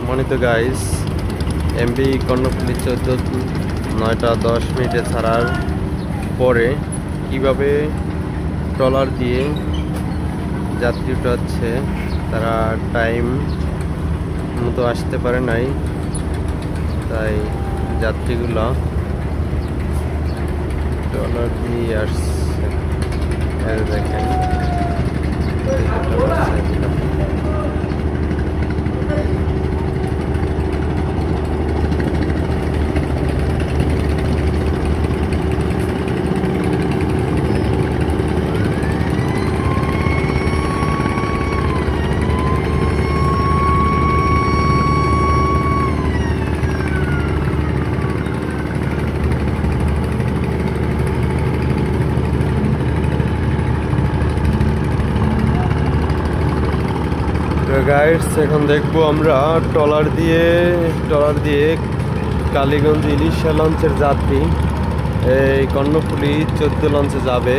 সম্মানিত guys, MB Karnaphuli 9:10 ছাড়ার পরে কিভাবে ট্রলার দিয়ে যাত্রী উঠাচ্ছে, তারা টাইম মতো আসতে পারে নাই, তাই যাত্রীগুলো ট্রলার দিয়ে আসছে। দেখেন গাইডস। এখন দেখবো আমরা ট্রলার দিয়ে কালীগঞ্জ ইলিশা লঞ্চের যাত্রী এই কর্ণফুলী 14 লঞ্চে যাবে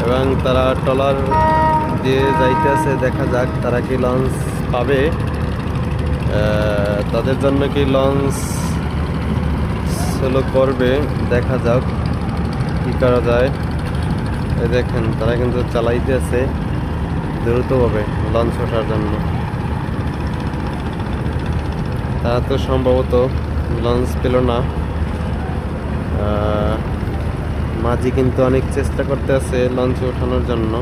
এবং তারা ট্রলার দিয়ে যাইতেছে। দেখা যাক তারা কি লঞ্চ পাবে, তাদের জন্য কি লঞ্চ সেলো করবে, দেখা যাক কি করা যায়। এই দেখেন তারা কিন্তু চালাইতেছে দ্রুতভাবে লঞ্চ ওঠার জন্য। তারা তো সম্ভবত লঞ্চ পেল না। মাঝি কিন্তু অনেক চেষ্টা করতে আছে লঞ্চে ওঠানোর জন্য।